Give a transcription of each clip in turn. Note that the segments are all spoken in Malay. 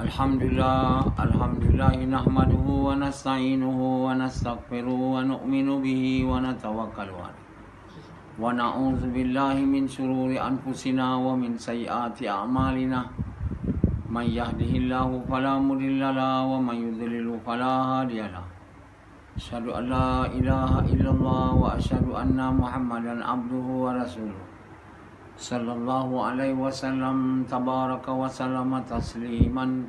Alhamdulillah nahmaduhu wa nasta'inuhu wa nastaghfiruhu wa nu'minu bihi wa natawakkalu alayh. Wa na'udzu billahi min shururi anfusina wa min sayyiati a'malina. May yahdihillahu fala mudilla lahu wa may yudlilhu fala hadiya lahu. Asyhadu an la ilaha illallah wa asyhadu anna Muhammadan abduhu wa rasuluh. Sallallahu alaihi wasallam tabaraka wa sallama tasliman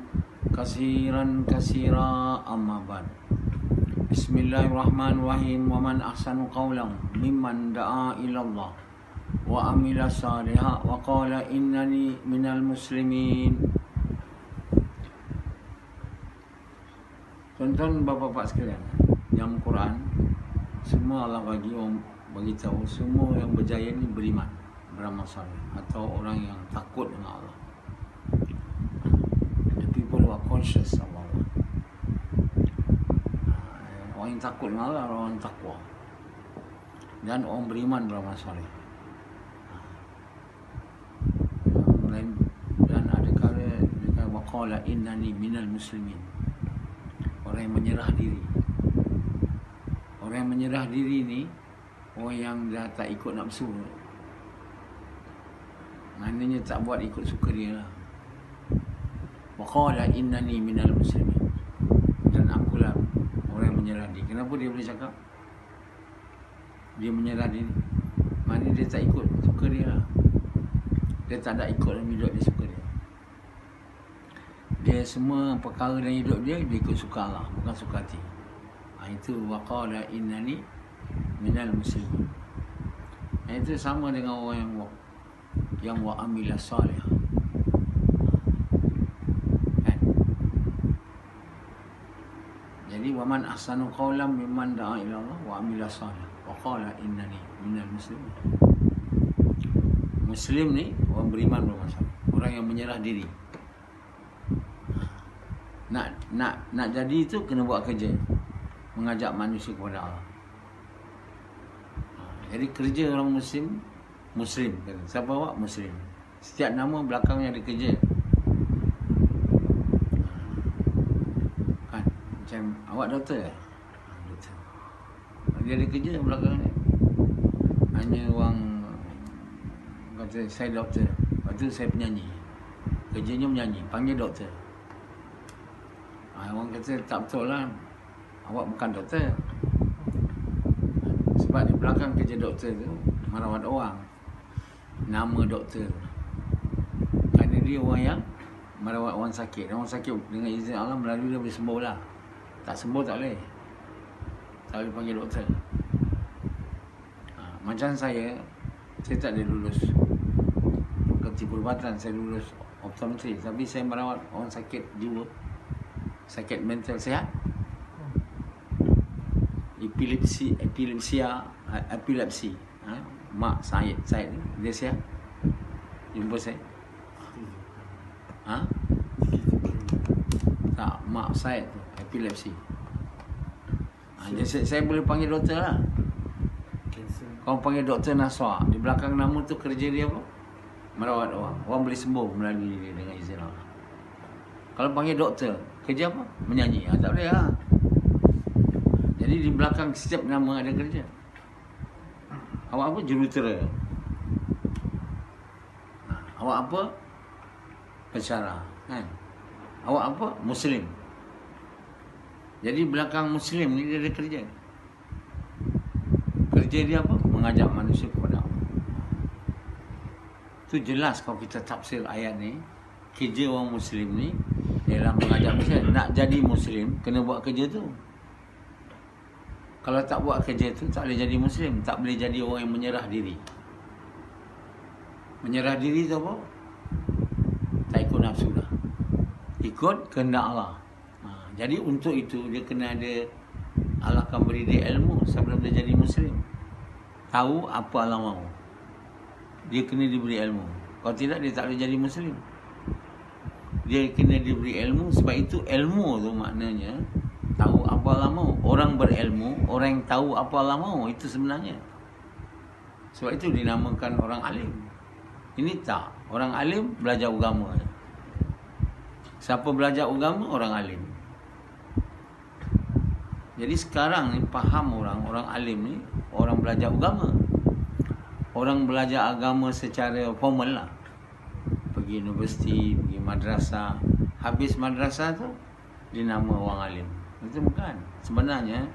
kasiran kasira amma ba'd. Bismillahirrahmanirrahim. Wa man ahsanu qawlan mimman da'a ila Allah wa amila salihan wa qala innani minal muslimin. Tuan-tuan bapa-bapa sekalian, dalam Quran semua Allah bagi tahu semua yang berjaya ni beriman, beramal saleh, atau orang yang takut dengan Allah. The people who are conscious of Allah. Orang yang takut dengan Allah, orang yang takwa, dan orang beriman, beramal saleh. Dan ada kala dia waqala innani minal muslimin. Orang yang menyerah diri. Orang yang menyerah diri ni orang yang dah tak ikut nafsu. Maknanya tak buat ikut suka dia lah. Wa qala innani minal muslimin. Dan akulah orang yang menyerah diri. Kenapa dia boleh cakap dia menyerah diri? Maknanya dia tak ikut suka dia lah. Dia tak ada ikut dalam hidup dia, suka dia. Dia semua perkara dalam hidup dia ikut suka Allah, bukan suka hati. Itu wa qala innani minal muslimin. Itu sama dengan orang yang wa amila salih. Kan? Jadi wa man ahsanu qawlan mimman da'a ila Allah wa amila salih wa qala innani minal muslimin. Muslim ni orang beriman, bermasalah, orang yang menyerah diri. Nak jadi itu kena buat kerja, mengajak manusia kepada Allah. Jadi kerja orang Muslim kan. Siapa awak? Muslim. Setiap nama belakangnya ada kerja. Kan? Macam awak doktor? Doktor. Dia ada kerja belakangnya. Hanya orang kata saya doktor, lepas tu saya penyanyi. Kerjanya menyanyi, panggil doktor. Orang kata tak betul lah, awak bukan doktor. Sebab di belakang kerja doktor tu merawat orang. Nama doktor, kerana dia orang yang merawat orang sakit. Orang sakit dengan izin Allah melalui dia boleh sembuh lah. Tak sembuh tak boleh panggil doktor. Macam saya tak ada lulus kerti perubatan. Saya lulus optometri, tapi saya merawat orang sakit jiwa, sakit mental sihat, epilepsi. Mak Syed dia sihat, jumpa saya. Tak, mak Syed tu epilepsi. Jadi saya boleh panggil doktor lah. Kau panggil doktor Naswa, di belakang nama tu kerja dia apa? Merawat orang. Orang boleh sembuh melalui dia dengan izin Allah. Kalau panggil doktor, kerja apa? Menyanyi. Tak boleh lah. Jadi di belakang setiap nama ada kerja. Awak apa? Jurutera. Awak apa? Pensyarah. Kan? Awak apa? Muslim. Jadi belakang Muslim ni dia ada kerja. Kerja dia apa? Mengajak manusia kepada Allah. Itu jelas kalau kita tafsir ayat ni. Kerja orang Muslim ni ialah mengajak manusia. Nak jadi Muslim, kena buat kerja tu. Kalau tak buat kerja tu, tak boleh jadi Muslim. Tak boleh jadi orang yang menyerah diri. Menyerah diri tu apa? Tak ikut nafsu dah. Ikut kehendak Allah. Jadi untuk itu, dia kena ada, Allah akan beri dia ilmu sebelum dia jadi Muslim. Tahu apa Allah mahu. Dia kena diberi ilmu. Kalau tidak, dia tak boleh jadi Muslim. Dia kena diberi ilmu. Sebab itu ilmu tu maknanya tahu apa Allah mahu. Orang berilmu, orang yang tahu apa Allah mahu, itu sebenarnya. Sebab itu dinamakan orang alim. Ini tak. Orang alim belajar agama. Siapa belajar agama? Orang alim. Jadi sekarang ni faham orang alim ni, orang belajar agama. Orang belajar agama secara formal lah. Pergi universiti, pergi madrasah. Habis madrasah tu, dinama orang alim. Itu bukan. Sebenarnya,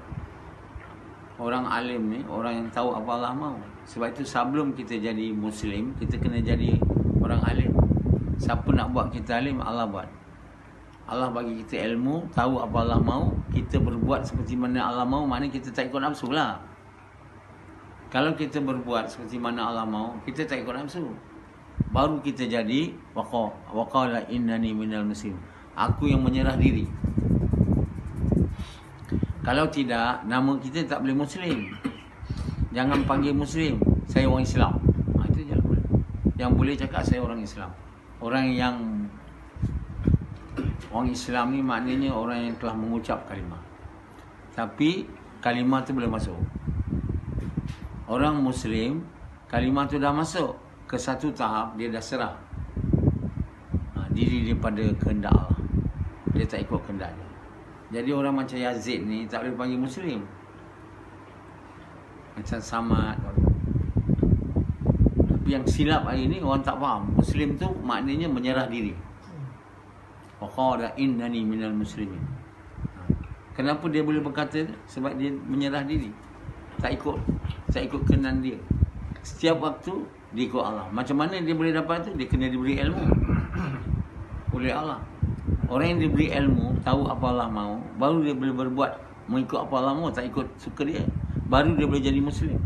orang alim ni, orang yang tahu apa Allah mahu. Sebab itu sebelum kita jadi Muslim, kita kena jadi orang alim. Siapa nak buat kita alim, Allah buat. Allah bagi kita ilmu, tahu apa Allah mahu, kita berbuat seperti mana Allah mahu, maknanya kita tak ikut nafsu lah. Kalau kita berbuat seperti mana Allah mahu, kita tak ikut nafsu. Baru kita jadi waqala innani minal muslim. Aku yang menyerah diri. Kalau tidak, nama kita tak boleh Muslim. Jangan panggil Muslim, saya orang Islam. Itu je lah. Yang boleh cakap saya orang Islam. Orang Islam ni maknanya orang yang telah mengucap kalimah. Tapi kalimah tu boleh masuk. Orang Muslim, kalimah tu dah masuk ke satu tahap, dia dah serah diri daripada kehendak Allah. Dia tak ikut kehendak dia. Jadi orang macam Yazid ni tak boleh panggil Muslim. Macam Samad. Tapi yang silap hari ni orang tak faham. Muslim tu maknanya menyerah diri. Waqala innani minal muslimin. Kenapa dia boleh berkata? Sebab dia menyerah diri. Tak ikut kenan dia. Setiap waktu dia ikut Allah. Macam mana dia boleh dapat tu? Dia kena diberi ilmu oleh Allah. Orang yang diberi ilmu, tahu apa Allah mahu, baru dia boleh berbuat mengikut apa Allah mahu, tak ikut suka dia. Baru dia boleh jadi Muslim.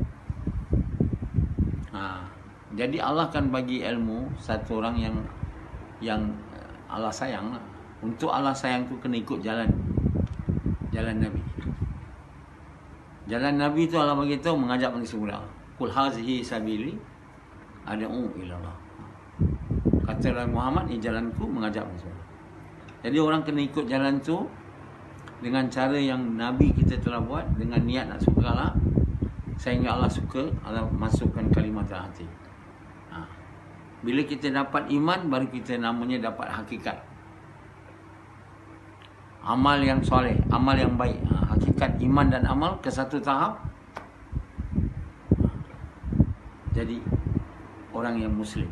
Jadi Allah kan bagi ilmu satu orang yang Allah sayang lah. Untuk Allah sayang tu kena ikut jalan Nabi. Jalan Nabi tu Allah bagi tahu mengajak manusia kepada Allah. Qul hazihi sabili ad'u ila Allah. Kata Nabi Muhammad, ini jalanku mengajak manusia. Jadi orang kena ikut jalan tu dengan cara yang Nabi kita telah buat, dengan niat nak suka Allah, sehingga Allah suka, Allah masukkan kalimah dalam hati. Bila kita dapat iman, baru kita namanya dapat hakikat. Amal yang soleh, amal yang baik. Hakikat iman dan amal ke satu tahap. Jadi orang yang Muslim,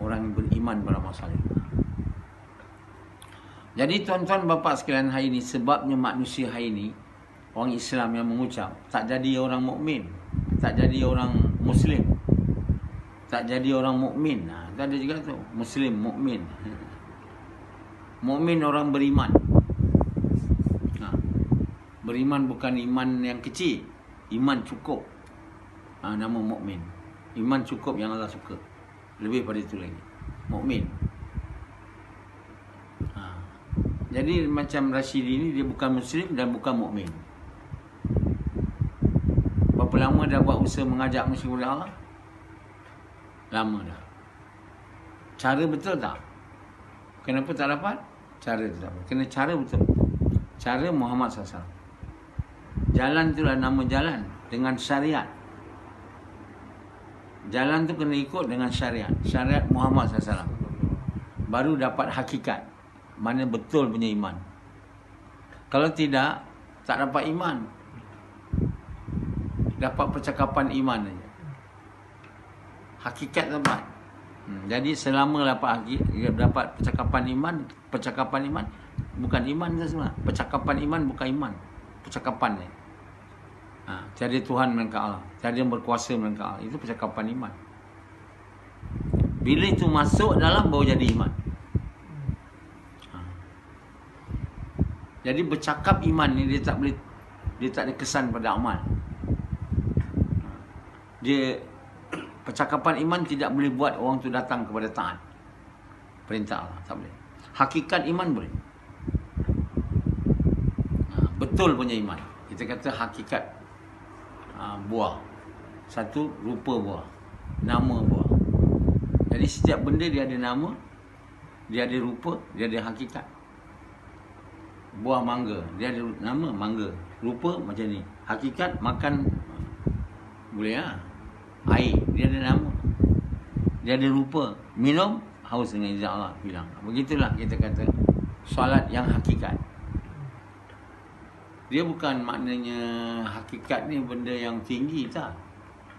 orang yang beriman beramal soleh. Jadi tuan-tuan bapa sekalian, hari ini sebabnya manusia hari ini, orang Islam yang mengucap, tak jadi orang mukmin, tak jadi orang Muslim, tak jadi orang mukmin. Tak ada juga tu. Muslim, mukmin. Mukmin orang beriman. Beriman bukan iman yang kecil, iman cukup. Nama mukmin. Iman cukup yang Allah suka. Lebih pada itu lagi. Mukmin. Jadi macam Rashidi ni, dia bukan Muslim dan bukan mukmin. Berapa lama dah buat usaha mengajak manusia kepada Allah? Lama dah. Cara betul tak? Kenapa tak dapat? Cara tu tak dapat. Kena cara betul. Cara Muhammad SAW. Jalan tu lah nama jalan. Dengan syariat. Jalan tu kena ikut dengan syariat. Syariat Muhammad SAW. Baru dapat hakikat. Mana betul punya iman. Kalau tidak, tak dapat iman. Dapat percakapan iman saja. Hakikat dapat. Jadi selama dapat percakapan iman bukan iman sebenarnya. Percakapan iman bukan iman. Percakapan ni. Tiada Tuhan melainkan Allah. Tiada yang berkuasa melainkan Allah. Itu percakapan iman. Bila itu masuk dalam, baru jadi iman. Jadi bercakap iman ni dia tak ada kesan pada amal. Percakapan iman tidak boleh buat orang tu datang kepada taat perintah Allah, tak boleh. Hakikat iman boleh. Betul punya iman. Kita kata hakikat buah. Satu, rupa buah, nama buah. Jadi setiap benda dia ada nama, dia ada rupa, dia ada hakikat. Buah mangga, dia ada nama mangga, rupa macam ni. Hakikat makan boleh lah. Air, dia ada nama, dia ada rupa. Minum, haus dengan izin Allah hilang. Begitulah kita kata solat yang hakikat. Dia bukan maknanya hakikat ni benda yang tinggi, tak.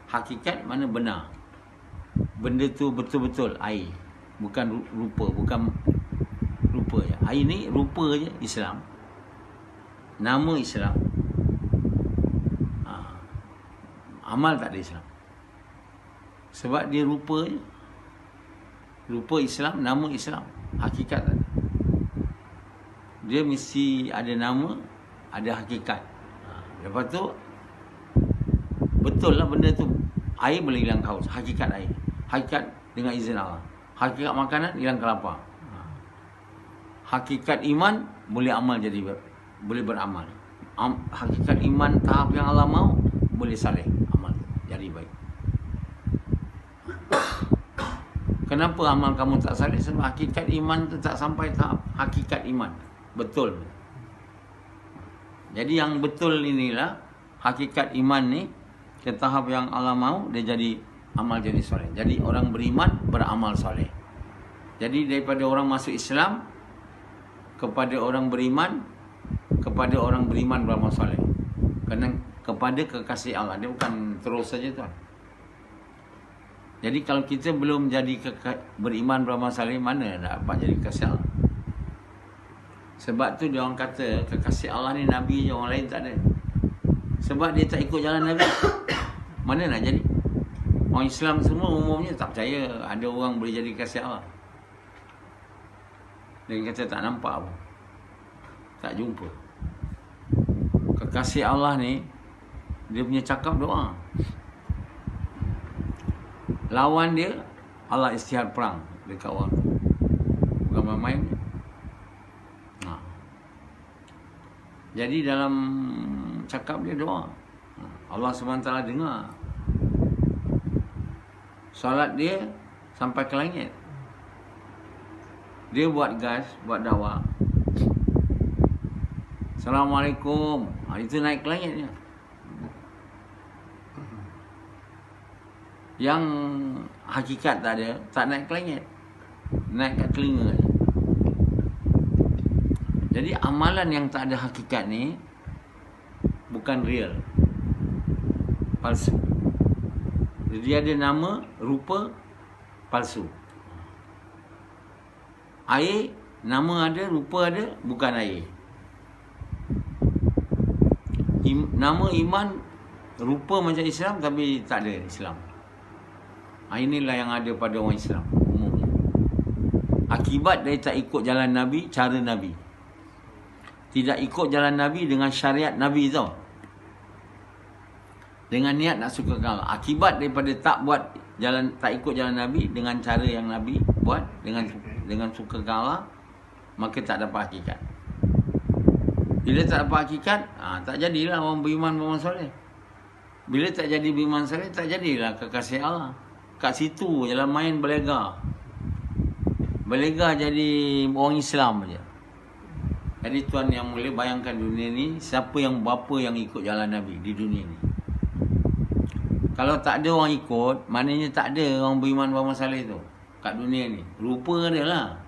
Hakikat mana benar. Benda tu betul-betul air, bukan rupa, bukan rupa je. Air ni rupa je Islam, nama Islam. Amal tak ada Islam. Sebab dia rupa je. Rupa Islam, nama Islam, hakikat tak ada. Dia mesti ada nama, ada hakikat. Lepas tu betul lah benda tu. Air boleh hilang haus, hakikat air. Hakikat dengan izin Allah. Hakikat makanan hilang kelapar. Hakikat iman boleh amal jadi boleh beramal. Hakikat iman tahap yang Allah mahu boleh saleh amal jadi baik. Kenapa amal kamu tak saleh? Sebab hakikat iman tu tak sampai tahap hakikat iman betul. Jadi yang betul inilah hakikat iman ni ke tahap yang Allah mahu, dia jadi amal jadi soleh. Jadi orang beriman beramal soleh. Jadi daripada orang masuk Islam kepada orang beriman, kepada orang beriman beramal soleh. Kerana kepada kekasih Allah. Dia bukan terus saja tuan. Jadi kalau kita belum jadi beriman beramal soleh, mana dapat jadi kekasih Allah? Sebab tu dia orang kata kekasih Allah ni Nabi je, orang lain tak ada. Sebab dia tak ikut jalan Nabi. Mana nak jadi? Orang Islam semua umumnya tak percaya ada orang boleh jadi kekasih Allah. Dia kata tak nampak pun, tak jumpa. Kekasih Allah ni dia punya cakap doa. Lawan dia Allah istihad perang dekat orang. Bukan main-main. Jadi dalam cakap dia doa, Allah SWT dengar. Solat dia sampai ke langit. Dia buat gas, buat dakwah. Assalamualaikum. Itu naik ke langit dia. Yang hakikat tak ada, tak naik ke langit, naik kat telinga. Jadi amalan yang tak ada hakikat ni bukan real, palsu. Jadi ada nama, rupa, palsu. Air, nama ada, rupa ada, bukan air. Nama iman, rupa macam Islam tapi tak ada Islam. Inilah yang ada pada orang Islam umumnya. Akibat dia tak ikut jalan Nabi, cara Nabi. Tidak ikut jalan Nabi dengan syariat Nabi tau. Dengan niat nak suka Allah. Akibat daripada tak buat jalan, tak ikut jalan Nabi dengan cara yang Nabi buat, dengan suka Allah, maka tak dapat hakikat. Bila tak dapat hakikat, tak jadilah orang beriman beramal soleh. Bila tak jadi beriman soleh, tak jadilah kekasih Allah. Kat situ jalan main berlega. Berlega jadi orang Islam aja. Jadi tuan yang mulia, bayangkan dunia ni, siapa yang berapa yang ikut jalan Nabi di dunia ni. Kalau tak ada orang ikut, maknanya tak ada orang beriman beramal soleh tu kat dunia ni. Rupa dia lah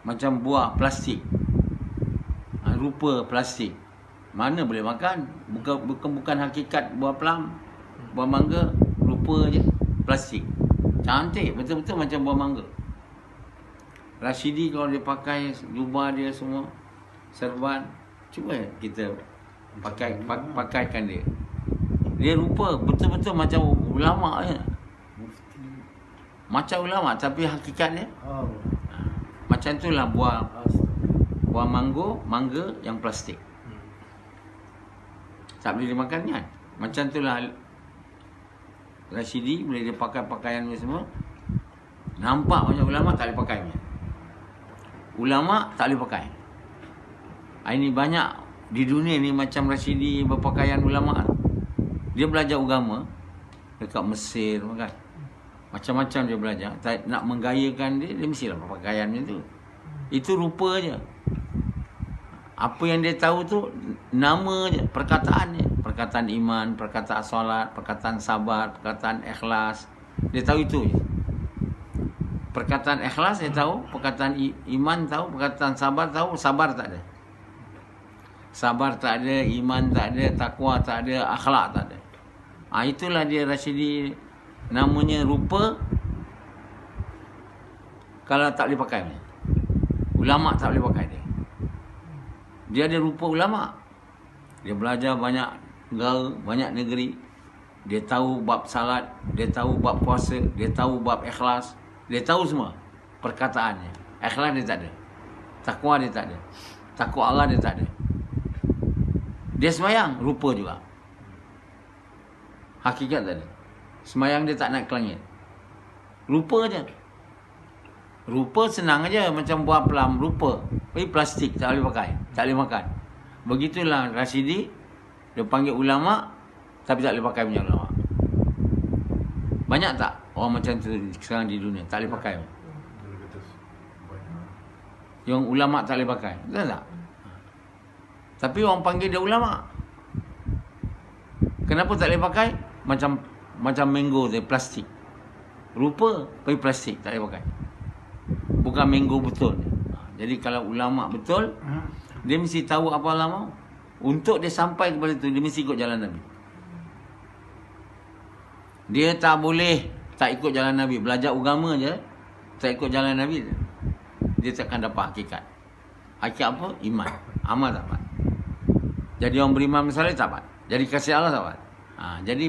macam buah plastik. Rupa plastik, mana boleh makan? Bukan hakikat buah plum, buah mangga. Rupa je plastik. Cantik betul-betul macam buah mangga. Rashidi kalau dia pakai jubah dia semua, serban, cuba kita pakaikan dia. Dia rupa betul-betul macam ulama je. Macam ulama tapi hakikatnya macam itulah buah mangga yang plastik. Tak boleh dimakan kan? Macam itulah Rashidi bila dia pakai pakaian dia semua, nampak macam ulama, tak boleh pakainya. Ulama tak boleh pakai. Ini banyak di dunia ni macam Rashidi berpakaian ulama. Dia belajar agama dekat Mesir kan. Macam-macam dia belajar. Nak menggayakan dia mestilah berpakaian macam tu. Itu rupa je. Apa yang dia tahu tu nama je, perkataan je. Perkataan iman, perkataan solat, perkataan sabar, perkataan ikhlas. Dia tahu itu je. Perkataan ikhlas dia tahu, perkataan iman tahu, perkataan sabar tahu, sabar tak ada. Sabar tak ada, iman tak ada, takwa tak ada, akhlak tak ada. Itulah dia Rashidi, namanya rupa kalau tak boleh pakai. Ulama tak boleh pakai dia. Dia ada rupa ulama. Dia belajar banyak negara, banyak negeri. Dia tahu bab salat, dia tahu bab puasa, dia tahu bab ikhlas, dia tahu semua perkataannya. Ikhlas dia tak ada. Takwa dia tak ada. Takwa Allah dia tak ada. Dia sembahyang, rupa juga. Hakikat tak ada. Sembahyang dia tak naik ke langit. Rupa je. Rupa senang aja, macam buah pelam, rupa. Tapi plastik tak boleh pakai, tak boleh makan. Begitulah Rashidi, dia panggil ulama tapi tak boleh pakai punya ulama. Banyak tak orang macam tu sekarang di dunia tak boleh pakai? Yang ulama tak boleh pakai, betul tak? Tapi orang panggil dia ulama. Kenapa tak boleh pakai? Macam mango tu, plastik. Rupa tapi plastik, tak boleh pakai. Bukan mango betul. Jadi kalau ulama betul, dia mesti tahu apa Allah mahu. Untuk dia sampai kepada itu, dia mesti ikut jalan Nabi. Dia tak boleh tak ikut jalan Nabi. Belajar agama je, tak ikut jalan Nabi, dia takkan dapat hakikat. Hakikat apa? Iman. Amal tak dapat. Jadi orang beriman misalnya tak dapat. Jadi kasih Allah tak dapat. Jadi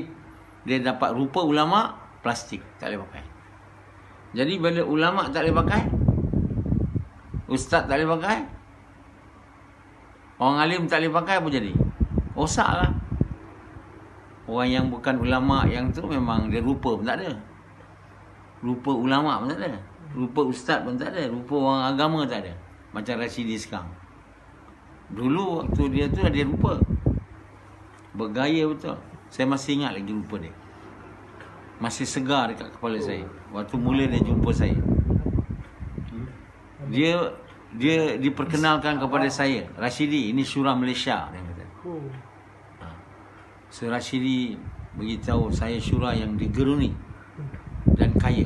dia dapat rupa ulama, plastik, tak boleh pakai. Jadi bila ulama tak boleh pakai, ustaz tak boleh pakai, orang alim tak boleh pakai, apa jadi? Rosak lah. Orang yang bukan ulama yang tu memang dia rupa pun tak ada. Rupa ulama pun tak ada. Rupa ustaz pun tak ada. Rupa orang agama tak ada. Macam Rashidi sekarang. Dulu waktu dia tu dia rupa. Bergaya betul. Saya masih ingat lagi rupa dia. Masih segar dekat kepala saya. Waktu mula dia jumpa saya. Dia diperkenalkan kepada saya. Rashidi, ini syura Malaysia. Dia kata. So Rashidi beritahu saya syura yang digeruni dan kaya.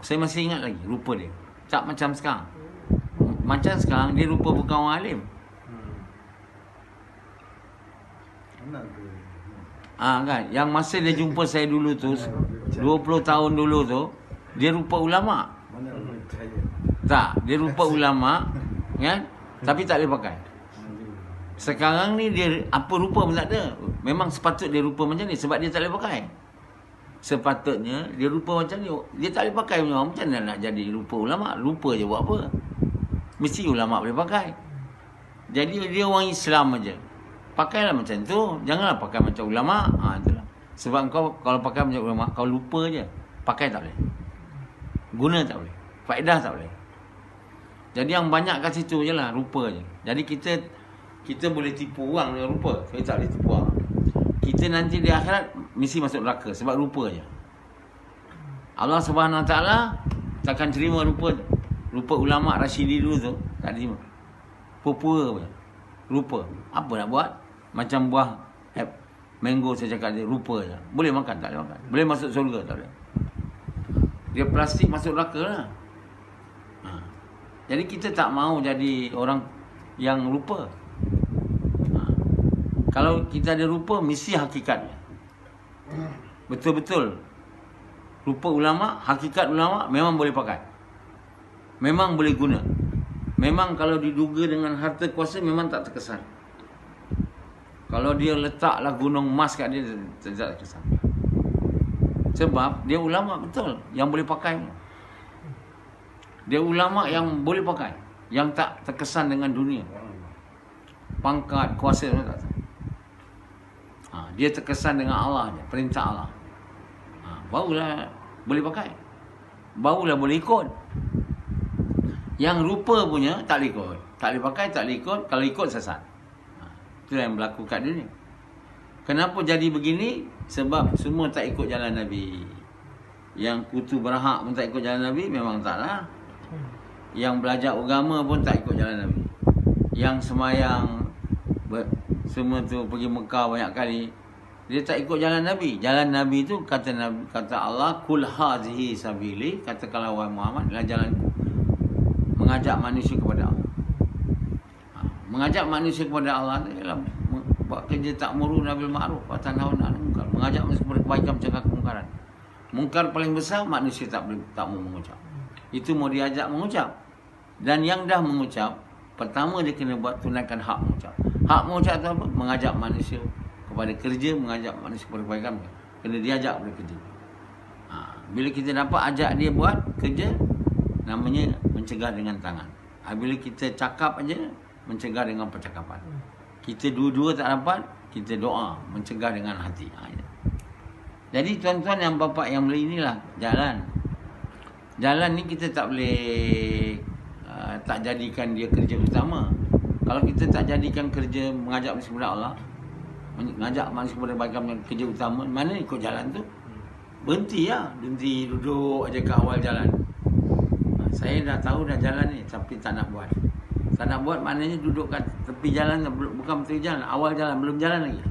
Saya masih ingat lagi rupa dia. Tak macam sekarang. Macam sekarang dia rupa bukan orang alim. Kan, yang masa dia jumpa saya dulu tu 20 tahun dulu tu, dia rupa ulama. Tak, dia rupa ulama kan, tapi tak boleh pakai. Sekarang ni dia apa rupa pun tak ada. Memang sepatut dia rupa macam ni sebab dia tak boleh pakai. Sepatutnya dia rupa macam ni, dia tak boleh pakai punya. Macam mana nak jadi rupa ulama? Rupa je buat apa? Mesti ulama boleh pakai. Jadi dia orang Islam aja. Pakailah macam tu. Janganlah pakai macam ulama. Itulah. Sebab kau kalau pakai macam ulama, kau lupa je. Pakai tak boleh. Guna tak boleh. Faedah tak boleh. Jadi yang banyak kat situ je lah, rupa je. Jadi kita boleh tipu orang dengan rupa. Saya tak boleh tipu orang. Kita nanti di akhirat mesti masuk neraka sebab rupa je. Allah Subhanahu Wa Taala takkan terima rupa ulama Rashidi dulu tu. Tak terima. Pura-pura je. Rupa. Apa nak buat? Macam buah mango saya cakap dia, rupa je. Boleh makan, tak boleh makan. Boleh masuk syurga, tak boleh. Dia plastik masuk neraka lah. Jadi kita tak mau jadi orang yang rupa. Kalau kita ada rupa, mesti hakikatnya. Betul-betul. Rupa ulama, hakikat ulama memang boleh pakai. Memang boleh guna. Memang kalau diduga dengan harta kuasa, memang tak terkesan. Kalau dia letaklah gunung emas kat dia, tak terkesan. Sebab dia ulama betul, yang boleh pakai. Dia ulama yang boleh pakai, yang tak terkesan dengan dunia. Pangkat, kuasa, tak. Dia terkesan dengan Allah je, perintah Allah. Barulah boleh pakai. Barulah boleh ikut. Yang rupa punya tak boleh ikut. Tak boleh pakai, tak boleh ikut. Kalau ikut sesat. Itulah yang berlaku kat dunia. Kenapa jadi begini? Sebab semua tak ikut jalan Nabi. Yang kutu berhak pun tak ikut jalan Nabi, memang taklah. Yang belajar agama pun tak ikut jalan Nabi. Yang semayang semua tu pergi Mekah banyak kali, Dia tak ikut jalan Nabi. Jalan Nabi itu kata Allah, kul hazihi sabili, katakanlah wahai Muhammad, adalah jalanku. Mengajak manusia kepada Allah. Mengajak manusia kepada Allah ialah buat kerja ta'muruna bil ma'ruf wa tanhauna 'anil munkar. Mengajak manusia kepada kebaikan, mencegah kemungkaran. Mungkar paling besar manusia tak mau mengucap. Itu mau diajak mengucap. Dan yang dah mengucap, pertama dia kena buat tunaikan hak mengucap. Hak mengucap itu apa? Mengajak manusia kepada kerja, mengajak manusia kepada kebaikan. Kena diajak kepada kerja. Bila kita dapat ajak dia buat kerja, namanya mencegah dengan tangan. Bila kita cakap aja, mencegah dengan percakapan. Kita dua-dua tak dapat, kita doa, mencegah dengan hati. Jadi tuan-tuan yang bapa yang beli inilah jalan. Jalan ni kita tak boleh tak jadikan dia kerja utama. Kalau kita tak jadikan kerja mengajak manusia kepada Allah, mengajak manusia kepada kebaikan kerja utama, mana ikut jalan tu? Berhenti lah. Berhenti duduk aja ke awal jalan. Saya dah tahu dah jalan ni, tapi tak nak buat. Tak nak buat maknanya duduk kat tepi jalan, bukan tepi jalan, awal jalan, belum jalan lagi.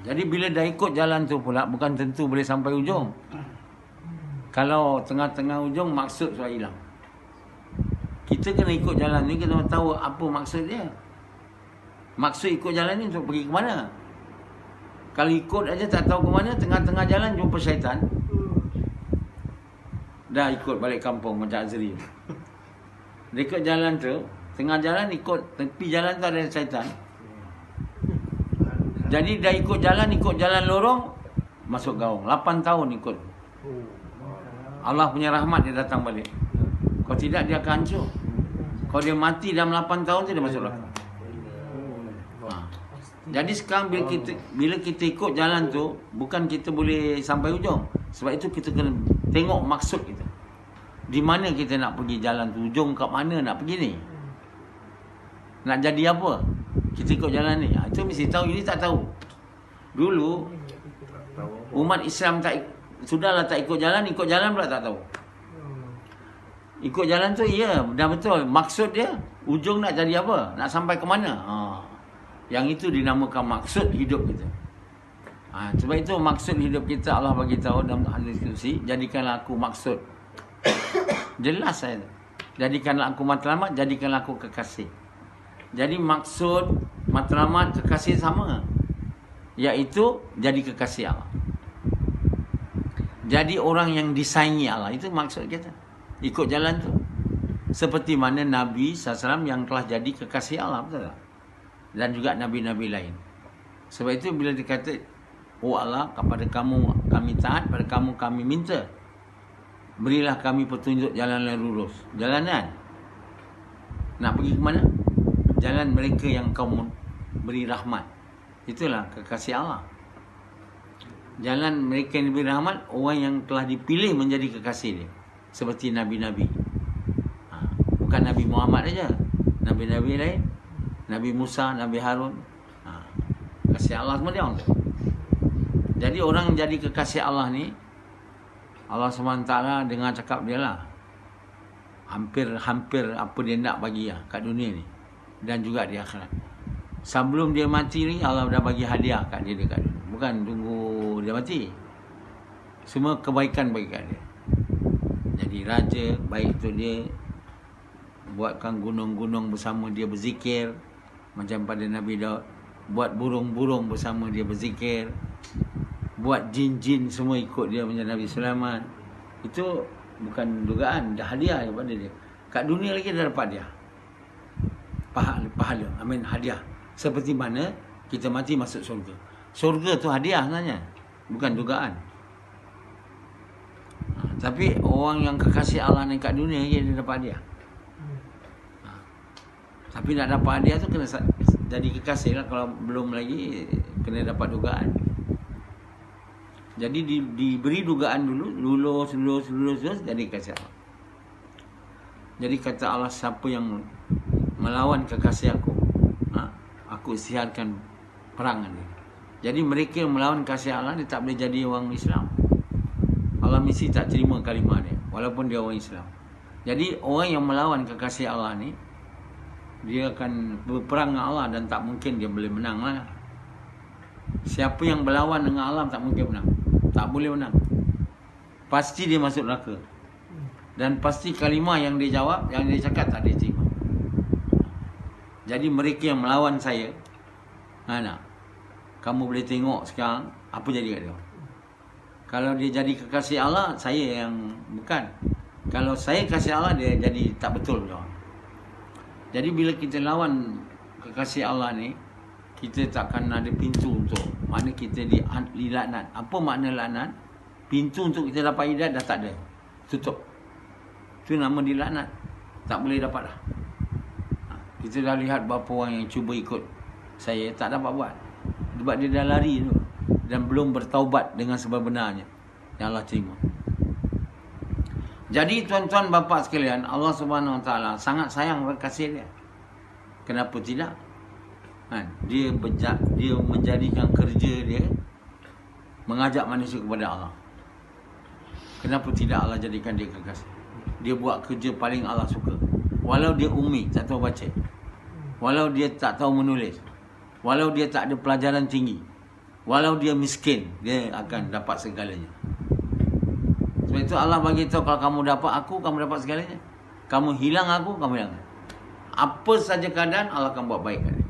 Jadi bila dah ikut jalan tu pula, bukan tentu boleh sampai ujung. Kalau tengah-tengah ujung, maksud sudah hilang. Kita kena ikut jalan ni, kita tahu apa maksud dia. Maksud ikut jalan ni untuk pergi ke mana? Kalau ikut aja tak tahu ke mana, tengah-tengah jalan jumpa syaitan, dah ikut balik kampung macam Azri. Dia ikut jalan tu, tengah jalan ikut, tepi jalan tu ada syaitan. Jadi dah ikut jalan lorong, masuk gaung. 8 tahun ikut. Allah punya rahmat dia datang balik. Kalau tidak dia akan hancur. Kalau dia mati dalam 8 tahun tu dia masuk neraka. Jadi sekarang bila kita ikut jalan tu, bukan kita boleh sampai ujung. Sebab itu kita kena tengok maksud kita. Di mana kita nak pergi jalan tu, ujung kat mana nak pergi ni? Nak jadi apa? Kita ikut jalan ni. Itu mesti tahu, ini tak tahu. Dulu umat Islam sudahlah tak ikut jalan pula tak tahu. Ikut jalan tu ya, dah betul. Maksud dia, ujung nak jadi apa? Nak sampai ke mana? Yang itu dinamakan maksud hidup kita. Sebab itu maksud hidup kita Allah bagi tahu dalam hadis kursi, jadikanlah aku maksud. Jelas saya. Jadikanlah aku matlamat, jadikanlah aku kekasih. Jadi maksud, matlamat, kekasih sama. Iaitu jadi kekasih Allah. Jadi orang yang disayangi Allah. Itu maksud kita. Ikut jalan tu. Seperti mana Nabi SAW yang telah jadi kekasih Allah. Betul tak? Dan juga Nabi-Nabi lain. Sebab itu bila dikata, oh Allah, kepada kamu kami taat, pada kamu kami minta. Berilah kami petunjuk jalan yang lurus. Jalanan. Nak pergi ke mana? Jalan mereka yang kau beri rahmat. Itulah kekasih Allah. Jalan mereka yang diberi rahmat, orang yang telah dipilih menjadi kekasih dia. Seperti Nabi-Nabi. Bukan Nabi Muhammad saja. Nabi-Nabi lain. Nabi Musa, Nabi Harun. Kasih Allah semua dia orang tu. Jadi orang jadi kekasih Allah ni, Allah SWT dengar cakap dia lah. Hampir apa dia nak bagi lah kat dunia ni. Dan juga di akhirat. Sebelum dia mati ni, Allah dah bagi hadiah kat dia dekat dunia. Bukan tunggu dia mati. Semua kebaikan bagi kat dia. Jadi raja, baik tu dia buatkan gunung-gunung bersama dia berzikir. Macam pada Nabi Daud. Buat burung-burung bersama dia berzikir. Buat jin-jin semua ikut dia macam Nabi Sulaiman. Itu bukan dugaan, dah hadiah daripada dia. Kat dunia lagi dah dapat dia pahala, hadiah. Seperti mana kita mati masuk surga. Surga tu hadiah sebenarnya, bukan dugaan. Tapi orang yang kekasih Allah ni kat dunia lagi dia dapat hadiah. Tapi nak dapat hadiah tu kena jadi kekasih lah. Kalau belum lagi kena dapat dugaan. Jadi diberi dugaan dulu, lulus jadi kekasih Allah. Jadi kata Allah, siapa yang melawan kekasih aku, aku isytiharkan perangan dia. Jadi mereka yang melawan kasih Allah, dia tak boleh jadi orang Islam. Allah mesti tak terima kalimah dia, walaupun dia orang Islam. Jadi orang yang melawan kekasih Allah ni, dia akan berperang dengan Allah dan tak mungkin dia boleh menang lah. Siapa yang berlawan dengan alam tak mungkin menang. Tak boleh menang. Pasti dia masuk neraka. Dan pasti kalimah yang dia jawab, yang dia cakap tak dia terima. Jadi mereka yang melawan saya, nak, kamu boleh tengok sekarang apa jadi kat dia. Kalau dia jadi kekasih Allah, saya yang bukan. Kalau saya kasih Allah, dia jadi tak betul dia. Jadi bila kita lawan kekasih Allah ni, kita takkan ada pintu untuk, makna kita dilaknat. Apa makna laknat? Pintu untuk kita dapat hidayah dah tak ada. Tutup. Itu nama dilaknat. Tak boleh dapat dah. Kita dah lihat berapa orang yang cuba ikut saya, tak dapat buat. Sebab dia dah lari tu. Dan belum bertaubat dengan sebenar-benarnya. Yang Allah terima. Jadi tuan-tuan bapa sekalian, Allah Subhanahu Wa Taala sangat sayang berkasih dia. Kenapa tidak? Dia menjadikan kerja dia mengajak manusia kepada Allah. Kenapa tidak Allah jadikan dia kekasih? Dia buat kerja paling Allah suka. Walau dia ummi, tak tahu baca. Walau dia tak tahu menulis. Walau dia tak ada pelajaran tinggi. Walau dia miskin, dia akan dapat segalanya. Sebab itu Allah bagi tahu, kalau kamu dapat aku, kamu dapat segalanya. Kamu hilang aku, kamu hilang. Apa saja keadaan, Allah akan buat baik kat dia.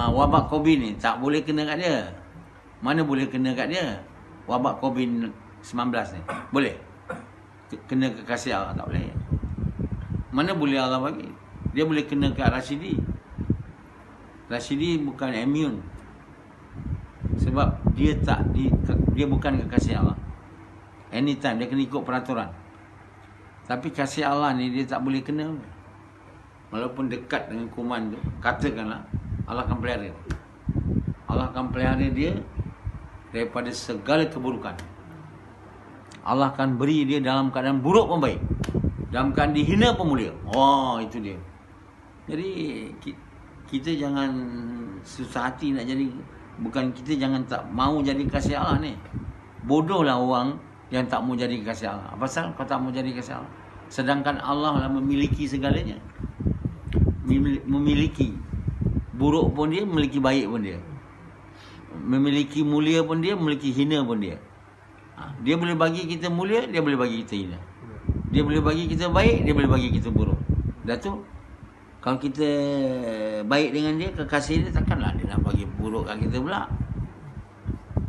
Wabak COVID ni tak boleh kena kat dia. Mana boleh kena kat dia? Wabak COVID-19 ni boleh kena kekasih Allah? Tak boleh. Mana boleh Allah bagi? Dia boleh kena kat Rashidi. Rashidi bukan immune. Sebab dia dia bukan kekasih Allah. Anytime dia kena ikut peraturan. Tapi kasih Allah ni dia tak boleh kena. Walaupun dekat dengan kuman tu, katakanlah Allah akan pelihara. Allah akan pelihara dia daripada segala keburukan. Allah akan beri dia dalam keadaan buruk pun baik. Dalam keadaan dihina pun mulia. Oh, itu dia. Jadi kita jangan susah hati nak jadi. Bukan kita jangan tak mau jadi kasih Allah ni. Bodohlah orang yang tak mau jadi kasih Allah. Apa pasal kau tak mau jadi kasih Allah? Sedangkan Allah lah memiliki segalanya. Memiliki buruk pun dia, memiliki baik pun dia. Memiliki mulia pun dia, memiliki hina pun dia. Dia boleh bagi kita mulia, dia boleh bagi kita hina. Dia boleh bagi kita baik, dia boleh bagi kita buruk. Dah tu, kalau kita baik dengan dia, kekasih dia, takkanlah dia nak bagi buruk kat kita pula.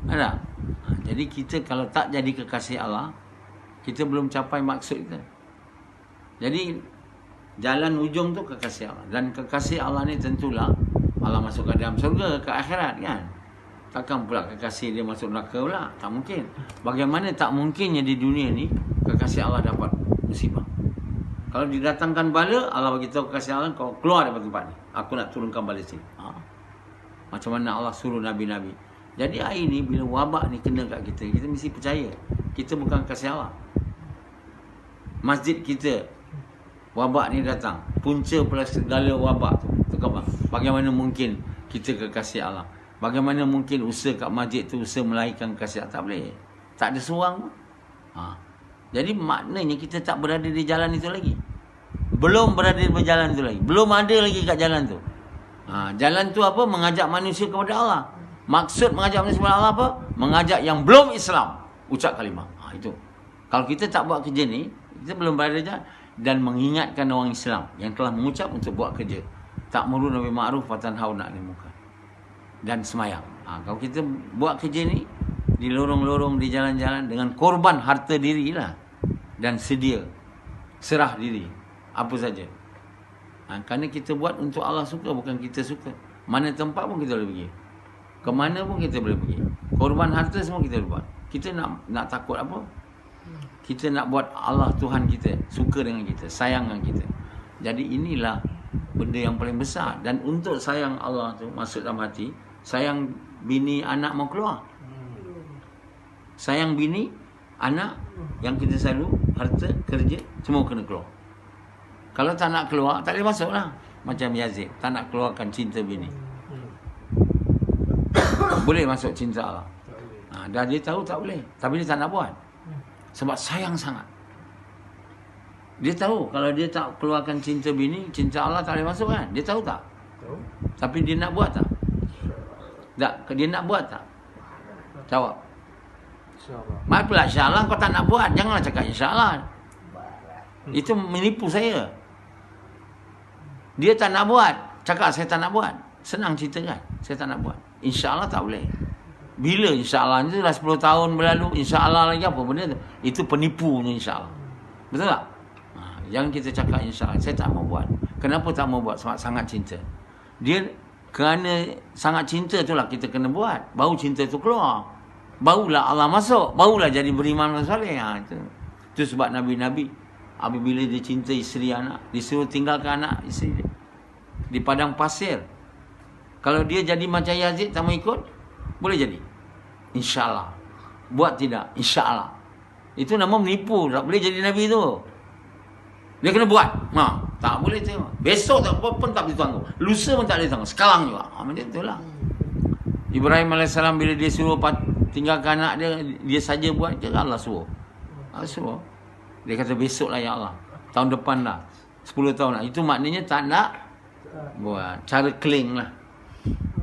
Ada? Jadi kita kalau tak jadi kekasih Allah, kita belum capai maksud kita. Jadi jalan ujung tu kekasih Allah. Dan kekasih Allah ni tentulah Allah masuk ke dalam surga, ke akhirat kan. Takkan pula kekasih dia masuk neraka pula. Tak mungkin. Bagaimana tak mungkinnya di dunia ni kekasih Allah dapat musibah. Kalau didatangkan bala, Allah bagi tahu kekasih Allah, kau keluar daripada tempat ni. Aku nak turunkan bala sini. Macam mana Allah suruh Nabi-Nabi. Jadi hari ni bila wabak ni kena kat kita, kita mesti percaya kita bukan kasih Allah. Masjid kita wabak ni datang, punca pada segala wabak tu. Bagaimana mungkin kita kekasih Allah? Bagaimana mungkin usaha kat masjid tu usaha melahirkan kekasih Allah? Tak boleh. Tak ada seorang pun. Jadi maknanya kita tak berada di jalan itu lagi. Belum berada di jalan itu lagi. Belum ada lagi kat jalan tu. Jalan tu apa? Mengajak manusia kepada Allah. Maksud mengajak manusia kepada Allah apa? Mengajak yang belum Islam. Ucap kalimah. Itu. Kalau kita tak buat kerja ni, kita belum berada di jalan. Dan mengingatkan orang Islam yang telah mengucap untuk buat kerja. Ta'muruna bil ma'ruf wa tanhauna 'anil munkar. Dan semayang. Kalau kita buat kerja ni di lorong-lorong, di jalan-jalan dengan korban harta diri lah, dan sedia serah diri apa saja. Kerana kita buat untuk Allah suka, bukan kita suka. Mana tempat pun kita boleh pergi. Ke mana pun kita boleh pergi. Korban harta semua kita boleh buat. Kita nak takut apa? Kita nak buat Allah Tuhan kita suka dengan kita, sayang dengan kita. Jadi inilah benda yang paling besar. Dan untuk sayang Allah tu masuk dalam hati, sayang bini anak mau keluar. Sayang bini, anak yang kita selalu, harta, kerja, semua kena keluar. Kalau tak nak keluar, tak boleh masuk lah. Macam Yazid, tak nak keluarkan cinta bini. Boleh masuk cinta Allah. Dah dia tahu tak boleh. Tapi dia tak nak buat. Sebab sayang sangat. Dia tahu kalau dia tak keluarkan cinta bini, cinta Allah tak boleh masuk kan. Dia tahu tak? Tahu. Tapi dia nak buat tak? Tak, dia nak buat tak? Jawab. InsyaAllah. Mak pula insya-Allah kau tak nak buat. Janganlah cakap insya-Allah. Itu menipu saya. Dia tak nak buat. Cakap saya tak nak buat. Senang cerita kan? Saya tak nak buat. Insya-Allah tak boleh. Bila insya-Allah itu dah 10 tahun berlalu, insya-Allah lagi apa benda tu? Itu penipunya insya-Allah. Betul tak? Jangan kita cakap insya-Allah saya tak mau buat. Kenapa tak mau buat? Sebab sangat cinta. Dia kerana sangat cinta itulah kita kena buat. Baru cinta tu keluar. Barulah Allah masuk. Barulah jadi beriman soleh. Itu sebab Nabi-Nabi apabila dia cinta isteri anak, disuruh tinggalkan anak isteri dia di padang pasir. Kalau dia jadi macam Yazid tak mau ikut, boleh jadi. InsyaAllah. Buat tidak? InsyaAllah. Itu nama menipu. Tak boleh jadi Nabi tu. Dia kena buat. Tak boleh tengok. Besok tak pun tak boleh tangguh. Lusa pun tak boleh tangguh. Sekarang juga. Macam itulah. Ibrahim AS bila dia suruh tinggalkan anak dia, dia saja buat je, Allah suruh. Allah suruh. Dia kata besoklah ya Allah. Tahun depan dah. 10 tahun lah. Itu maknanya tak nak buat. Cara keling lah.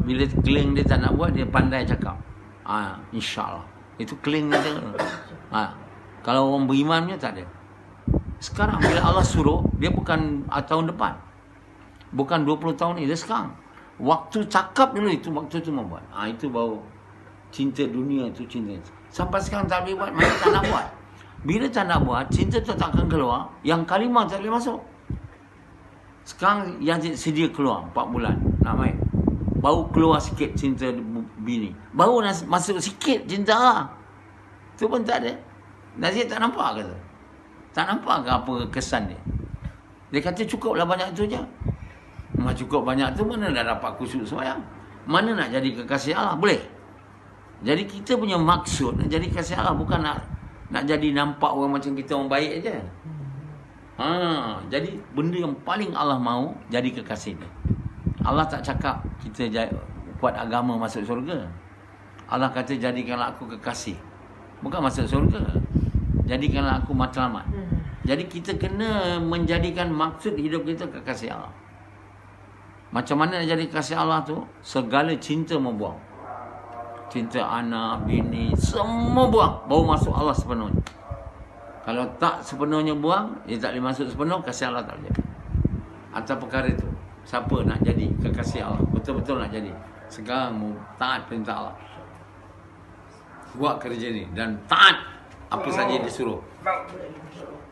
Bila keling dia tak nak buat, dia pandai cakap. InsyaAllah. Itu keling dia. Kalau orang beriman punya tak ada. Sekarang bila Allah suruh, dia bukan tahun depan. Bukan 20 tahun ni, dia sekarang. Waktu cakap dulu itu, waktu tu membuat. Itu baru cinta dunia tu cinta. Sampai sekarang tak boleh buat, mana tak nak buat. Bila tak nak buat, cinta tu tak akan keluar. Yang kalimah tak boleh masuk. Sekarang Yazid sedia keluar 4 bulan nak main. Baru keluar sikit cinta bini. Baru masuk sikit cinta Allah. Tu pun tak ada. Yazid tak nampak kata. Tak nampak ke apa kesan dia? Dia kata cukuplah banyak tu je. Cukup banyak tu mana dah dapat khusyuk sembahyang? Mana nak jadi kekasih Allah? Boleh. Jadi kita punya maksud nak jadi kekasih Allah bukan nak jadi nampak orang macam kita orang baik aja. Jadi benda yang paling Allah mahu jadi kekasih dia. Allah tak cakap kita buat agama masuk syurga. Allah kata jadikanlah aku kekasih. Bukan masuk syurga. Jadikanlah aku matlamat. Jadi kita kena menjadikan maksud hidup kita kekasih Allah. Macam mana nak jadi kekasih Allah tu? Segala cinta membuang. Cinta anak, bini, semua buang. Baru masuk Allah sepenuhnya. Kalau tak sepenuhnya buang, dia tak boleh masuk sepenuh, kasih Allah tak boleh. Atas perkara itu, siapa nak jadi kekasih Allah? Betul-betul nak jadi. Sekarang taat perintah Allah. Buat kerja ni dan taat apa saja disuruh.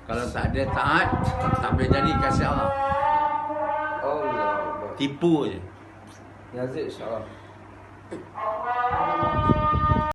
Kalau tak ada taat, tak boleh jadi kasih Allah. Tipu je. Yazid insyaAllah.